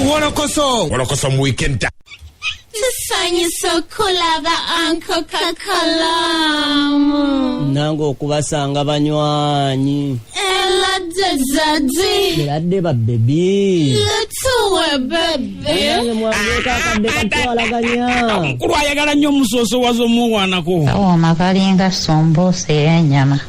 WOLOKOSO. WOLOKOSO mu weekend. Tusanyusa kulaba Uncle KAKALAAMU. Nango okubasanga banywanyi. Eladde ba baby. Letuwe bebe. Mwaka kadde katwalaganya. Mukulu ayagala nnyo omusoso wazo muwanako. Oh, makalinga sombose y'ennyama.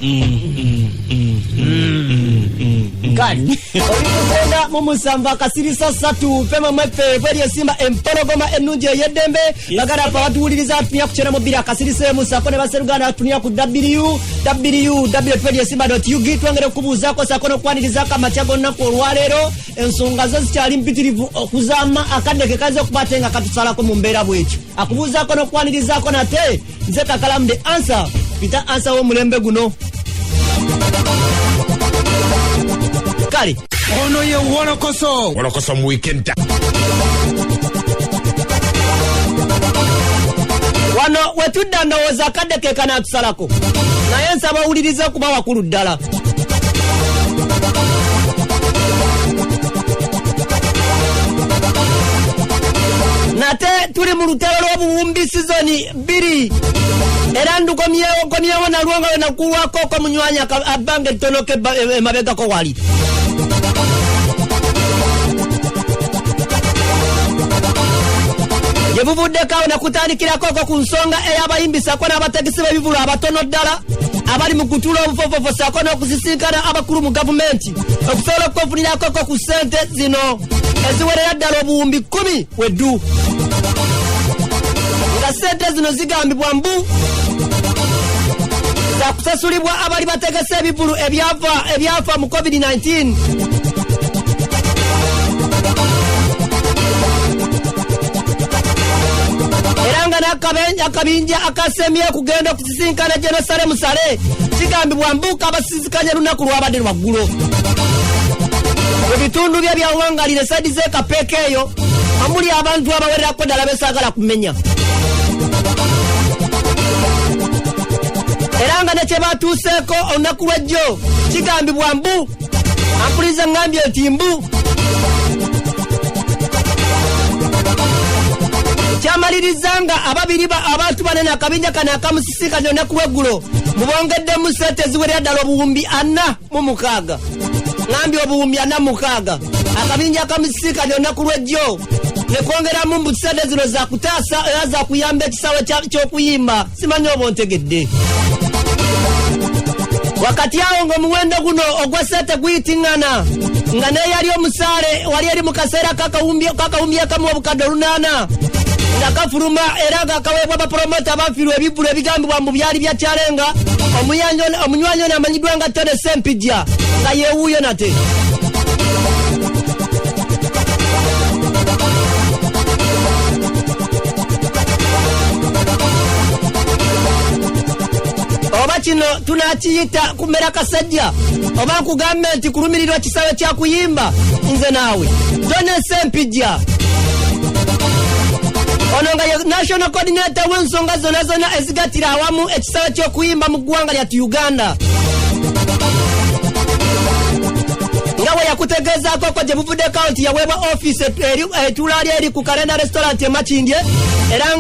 Kali. Olikusenga mu musamba kasirisa satu pema mwefe bweli esimba empologoma ennungi ey'eddembe bagala pa batuwuliriza atunya ku channel mobile akasirisa musako ne baseruganda atunya ku www.esimba.ug twongere kubuuzaako sako n'okwanirizaako amakya gonna ku olwaleero ensonga zo zikyali mpitirivu okuzaama akadde ke kaze okubate nga katusalako mu mbeera bwekyo akubuuzaako n'okwanirizaako nate nze KAKALAAMU the answer pita answer w'omulembe guno kale ono ye WOLOKOSO. WOLOKOSO mu weekend. Wano wetudda ndowooza akadde ke kanaatusalako naye nsaba owulirize kuba wakulu ddala. Nate tuli mu lutalo lw'obuwumbi sizoni 2 era ndukomyewo nalwo nga wenakulwako ko munywanya abange ttonoke emabegako wali. Yebuvuddeko awo nakutandikirako ku nsonga ey'abayimbi sako n'abategesi b'ebivulu abatono ddala abali mu kutuula obufofofo sako n'okusisinkana abakulu mu gavumenti okusobola okufunirako ku ssente zino eziwerera ddala obuwumbi 10 weddu nga ssente zino zigambibwa mbu zakusasulibwa abali bategese ebivulu ebyafa mu COVID-19. Akabinja akasemye kugenda okusisinkana Jenosale Musale kigambibwa mbuka abasisinkanya lunaku lwabadde lwaggulo ebitundu bye byawangalire saidi z'ekapeeka eyo amuli abantu abawererako ddala besaagala kumenya era nga nekye batuuseeko olunaku lwejjo kigambibwa mbu ampuliza ngambye nti mbu kyamalirizanga abantu banene akabinja kana akamusisinkanya olunaku lw'eggulo mubongeddemu ssente ziwerera ddala obuwumbi 46 ngambye obuwumbi 46 akabinja akamusisinkanya olunaku lw'ejjo ne kwongeramu mbu ssente zino zakutaasa era zakuyamba ekisawe ky'okuyimba simanyi oba ontegedde wakati awo ng'omuwendo guno ogw'essente guyitiŋŋana nga neeyali omusaale wali eri mu kaseera kakawumbi akamu obukadde 8 nga kafuluma era nga kaweebwa abapromota abafiirwa ebivulu ebigambibwa mu byali bya kyalenga omunywanyi ono amanyiddwa nga Tone Sempijja nga yeewuuyo nate oba kino tunakiyita kumera kasajja oba nkugambe nti kulumirirwa kisawe kya kuyimba nze naawe Tone Sempijja ono nga national coordinator w'ensonga zonna ezigatira awamu ekisawe ky'okuyimba mu ggwanga lya Uganda nga we yakutegeezaako gye buvuddeko nti yaweebwa office etulaali eri ku Kalenda restaurant Makindye era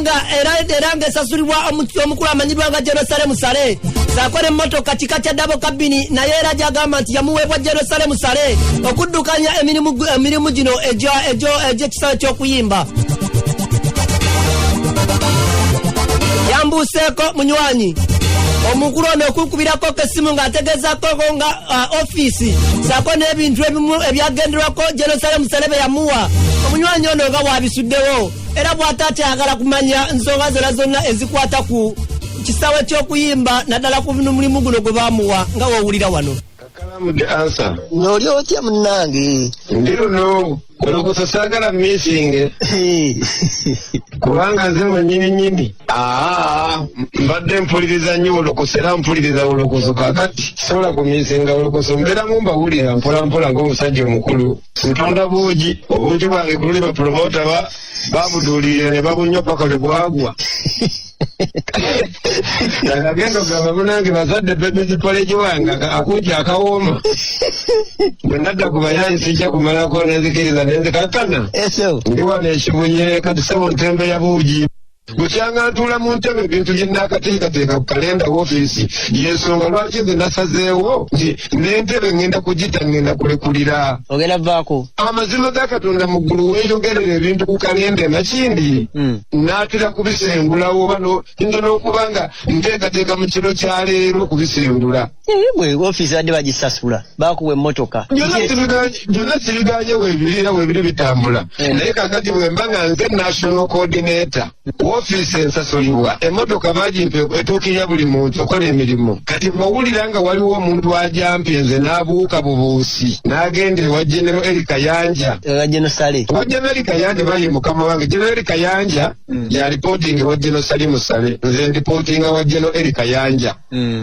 nga esasulibwa omukulu amanyiddwa nga Jenosale Musale saako n'emmotoka kika kya dabo kabini naye era gyagamba nti yamuweebwa Jenosale Musale okuddukanya emirimu gino egy'ekisawe ky'okuyimba. Yambuseeko munywanyi omukulu ono okukubirako kesimu ng'ategeezako nga office saako n'ebintu ebimu ebyagenderwako Jenosale Musale be yamuwa omunywanyi ono nga bwabisuddewo era bw'ataatayagala kumanya nsonga zonna ezikwata ku kisawe ky'okuyimba naddala ku mulimu guno gwe baamuwa nga woowulira wano. KAKALAAMU the answer. N'oli otya munnange? Ndi luno WOLOKOSO saagala missing kubanga nze mwennyini mbadde mpuliriza nnyo WOLOKOSO era mpuliriza WOLOKOSO kakati sobola kumissinga WOLOKOSO mbeeramu mbawulira mpolampola ng'omusajja omukulu ntonda buugi bwange kululi bapromota babuduulirira ne babunywa paka lwe bwagwa Agenda kugamba munange bazadde bebezi college wange akuja akawooma. Bwe nadda ku bayayi sijja kumalako nenzikiriza nenzikakana. Ndi wano ekibunye kati sebo ntembe ya Buugi. Bukyanga ntula mu ntebe ebintu bye nnaakateekateeka ku kalenda w'ofiisi y'ensonga lwaki nze nasazeewo nti n'entebe ngenda kugita ngenda kulekulira. Ogenda vaako. Amazima ga Katonda mu ggulu weeyogerera ebintu ku kalenda nakindi n'atera kubisengulawo bano nja n'okuba nga nteekateeka mu kiro kya leero kubisengula. Bwe w'ofiisi badde bagisasula baakuwa emmotoka. Byonna sibiganye weebiri bitambula. Naye kakati bwe mba nga nze national coordinator w'ofiisi ensasulibwa emmotoka baagimpa etuukirira buli muntu okola emirimu. Kati bw'owulira nga waliwo omuntu ajampye nze n'abuuka bubuusi n'agenda ewa General Eri Kayanja. Ewa General Sale. Ewa General Eri Kayanja bali mukama wange. General Eri Kayanja ya reporting ewa General Sale Musale. Nze reporting ewa General Eri Kayanja.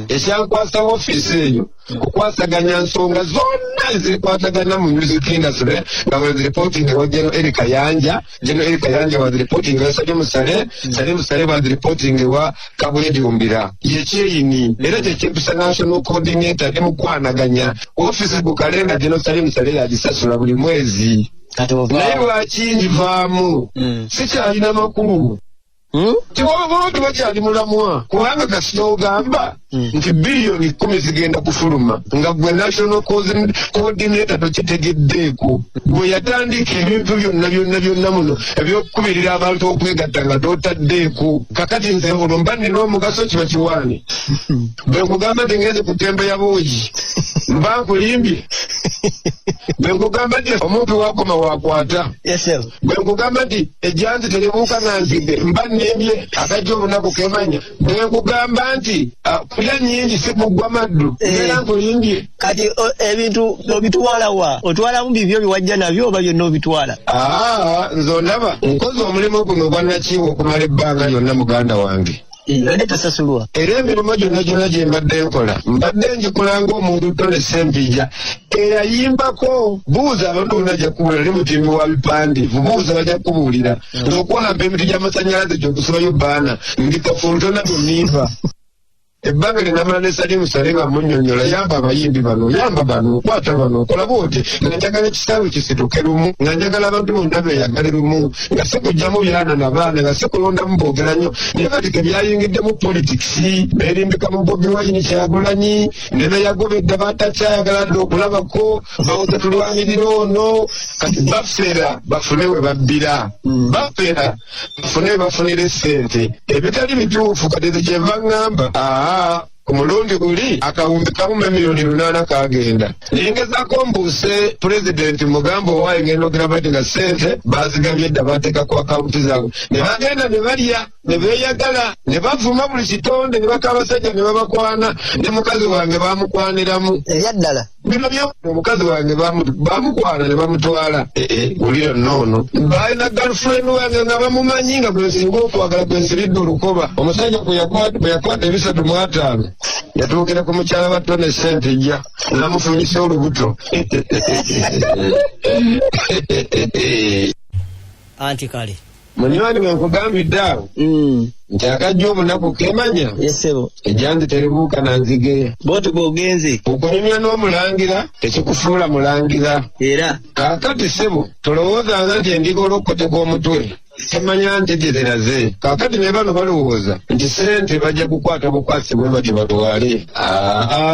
Ekyankwasa w'ofiisi eyo kukwasaganya nsonga zonna ezikwatagana mu music industry nga was reporting ewa General Eri Kayanja. General Eri Kayanja was reporting ewa Sale Musale. Sale Musale was reporting ewa Kabuledi Umbira. Yekyeyini era kyekyepusa national coordinator temukwanaganya office ku kalenda General Sale Musale yagisasula buli mwezi. Naye lwaki njivaamu sikyalina makulu. Tiwaba tubakyali mulamwa kubanga kasita ogamba nti biliyoni 10 zigenda kufuluma nga gwe national coordinator tokitegeddeeko. Bwe yatandika ebintu byonna muno ebyokukubirira abantu okwegatta nga totaddeeko. Kakati nze olwo mba nina omugaso kiba kiwaani. Bwe nkugamba nti ngenze ku ttembe ya Buugi mba nkulimbye. Bwe nkugamba nti omuntu wakoma wakwata. Bwe nkugamba nti ejjanzi teribuuka nga nzidde mba nembye akajja obunaku kemanya. Bwe nkugamba nti kulya nnyingi si kuggwa maddu era nkulimbye. Kati ebintu obitwala wa? Otwalamu bibyo biwajja nabyo oba byonna obitwala? Nze ondaba nkoze omulimu guno ogwannakiwa okumala ebbanga lyonna muganda wange. Tasasulwa. Era emirimu gyonna gye mbadde nkola mbadde ngikola ng'omuntu Tone Sempija eyayimbako. Buuza abantu bonna ajja kubuulira ne mutimbi wa bipandiivu buuza bajja kubuulira ng'okwamba emiti gy'amasannyalaze gy'okusibayo baana ngikafuntona byonnimba. Ebbanga linamala ne Sale Musale nga munnyonnyola yamba abayimbi bano yamba bano kwata bano kola bwoti nga njagala ekisaawe kisituke lumu nga njagala abantu bonna beeyagale lumu nga si kujjamu byana na baana nga si kulondamu boogera nnyo. Naye kati kebyayingidde mu politics beerimbika mu Bobi Wine Kyagulanyi ne beyagobedde batakyayagala dde okulabako bawoza tulwanirira ono. Kati bafera bafune we babbira bafera bafune we bafunira ssente ebitali bituufu. Kati ze kyenva ŋŋamba ku mulundi guli akawumbi kamu miliyoni 8 kagenda. Ningezaako mbuuse pulezidenti mugamba owaayo ngenda ogiraba nti nga ssente bazigabye dda bateeka ku akawunti zaabwe ne bagenda ne balya ne beeyagala ne bavuma buli kitonde ne baka abasajja ne babakwana ne mukazi wange bamukwaniramu. Eyaddala bino byo omukazi wange bamukwana ne bamutwala. Ulira noono balina girlfriend wange nga bamumanyi nga gwe singa okwagala gwe nsiridde olukoba. Omusajja bwe yakwata 305 yatuukira ku mukyala wa Tone Sempija namufunyisa olubuto. Anti kale munywani bwe nkugambidde awo nti akajja obunaku kemanya ejjanzi teribuuka na nzige. Bwoti bw'ogenze okunyumya n'omulangira tekikufuula mulangira. Era kaakati ssebo tolowoozanga nti endiga olw'okukoteka omutwe temanya ntegereraze. Kaakati ne bano balowooza nti ssente bajja kukwata bukwasibwe bati batwale.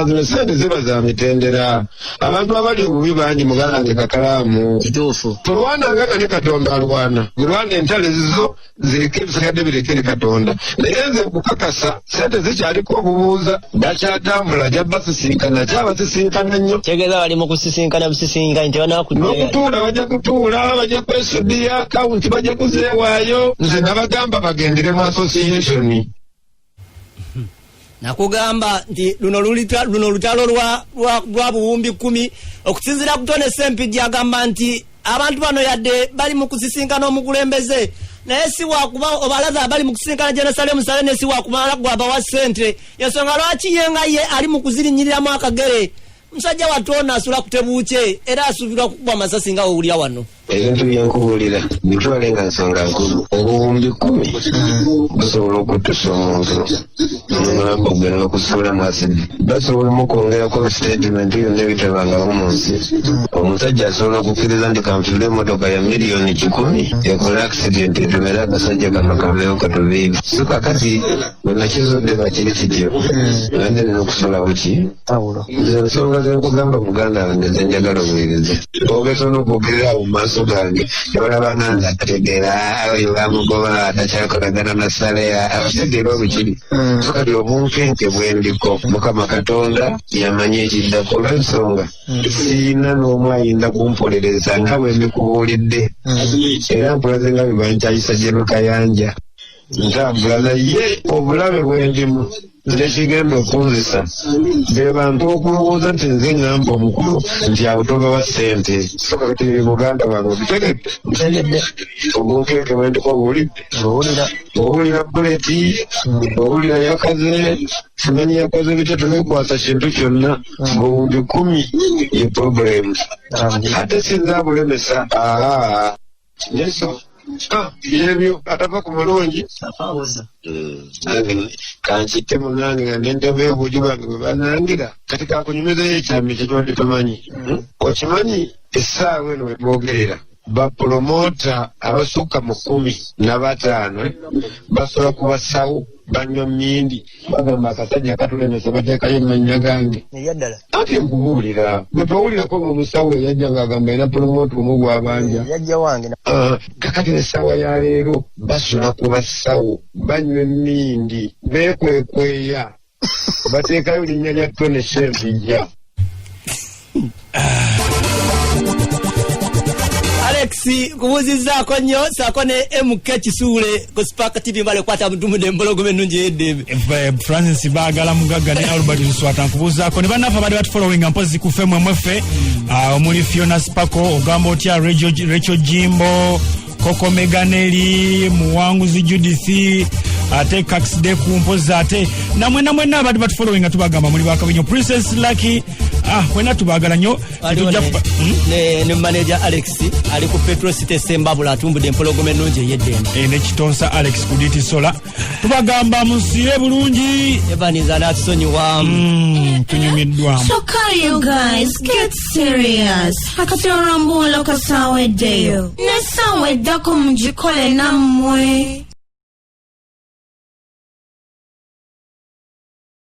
Zino ssente ziba za mitendera. Abantu abali obubi bangi muganange Kakalaamu. Kituufu tulwananga nga ne Katonda alwana. Mulwana entale zizo zireke ebisigadde birekere Katonda. Naye nze kukakasa ssente zikyaliko obubuuza bakyatambula jabba sisinkana kyabasisinkana nnyo. Kyegeeza bali mu kusisinkana busisinkana nti banaakudde n'okutuula bajja kutuula bajja kwesuddiya akawunti bajja kuzeewaayo. Nze nabagamba bagendere mu association. Nakugamba nti luno lutalo lwa Buwumbi 10 okusinziira ku Tone Sempija agamba nti abantu bano yadde bali mu kusisinkana omukulembeze naye si wakuba obalaza abali mu kusisinkana General Sale Musale ne si wakumala gwaba wa ssente. Yensonga lwaki yenga ye ali mu kuzirinyiriramu akagere. Musajja wa Tone asula kutebuuke era asuubirwa kukuba amasasi nga owulya wano. ebintu byenkubuulira bitwale nga nsonga nkulu obuwumbi 10 basobola okutusa omuntu nomulamba ogenda n'okusuula mu asidi basobola mukwongerako statement yonna ebitabangawo mu nsi omusajja asobola okukkiriza nti kanfule emotoka ya miliyoni 10 ekola accident etumera akasajja kano kabeewo katubiibi so kakati bwenakizodde bakiri kityo nande nina okusolawo ki nze ensonga zenkugamba muganda wange zenjagala obuwirize ogesa n'okwogera mu maaso gange yabalabanga nga ategeera oyo bamugoba atacyakolagana na saleya abategeera obukiri so kati obunkenke bwendiko mukama katonda yamanyi ekiddako olw'ensonga siina n'omu ayinza kumpolereza nga bwe mbikubuulidde era mpulaze nga bibankyayisa gye mukayanja ntambula naye obulabe bwendimu nekigenda okunzisa be bantu okulowooza nti nze ngamba omukulu nti abutoga wa ssente soka kati muganda wange obitegedde obunkenke bwendiko obuwulira buleti owulira yakaze simanyi yakoze bitya tunekwasa kintu kyonna buwumbi 10 ye problemu ate sinza bulemesa neso ebyo atava ku mulungi kankitte munange nga nendeba ebuuji bwange bwe banangira kati kakunyumizayo ekyami kyekyondi tomanyi okimanyi essaawa eno wetwogerera bapromota abasukka mu 15 basobola kubasawo banywa mmindi bagamba akasajja katulemesa bateekayo mannya gange ate nkubuulira bwetwawulirako omusawo eyajja ng'agamba ina promota omu gwabanja kakati essaawa ya leero basula ku basawo banywa emmindi beekwekweya bateekayo linnya lya tone shevija Alex kubuzizaako nnyo saako ne MK Kisuule ku Spark TV mbale kwata mutumude mbologo menunje yedde Francis Bagala Mugaga ne Albert Luswata nkubuzaako ne banafa bali bat following mpozi ku femu mwefe omuli Fiona Spako ogamba otya Rachel Jimbo Koko Meganeli Muwanguzi Judith ate Kaxide kumpoza ate namwe abadi bat following atubagamba muli bakabinyo Princess Lucky wena tubagala nnyo ne manager Alex ali ku Petro City Sembabula atumbude empologome ennungi ey'eddembe ne kitonsa Alex Kuditi Sola tubagamba musire bulungi ebaniza n'atusonyiwa tunyumiddwamu. So can you guys get serious? Akatorambula kasaweddeyo nesaweddako mugikole nammwe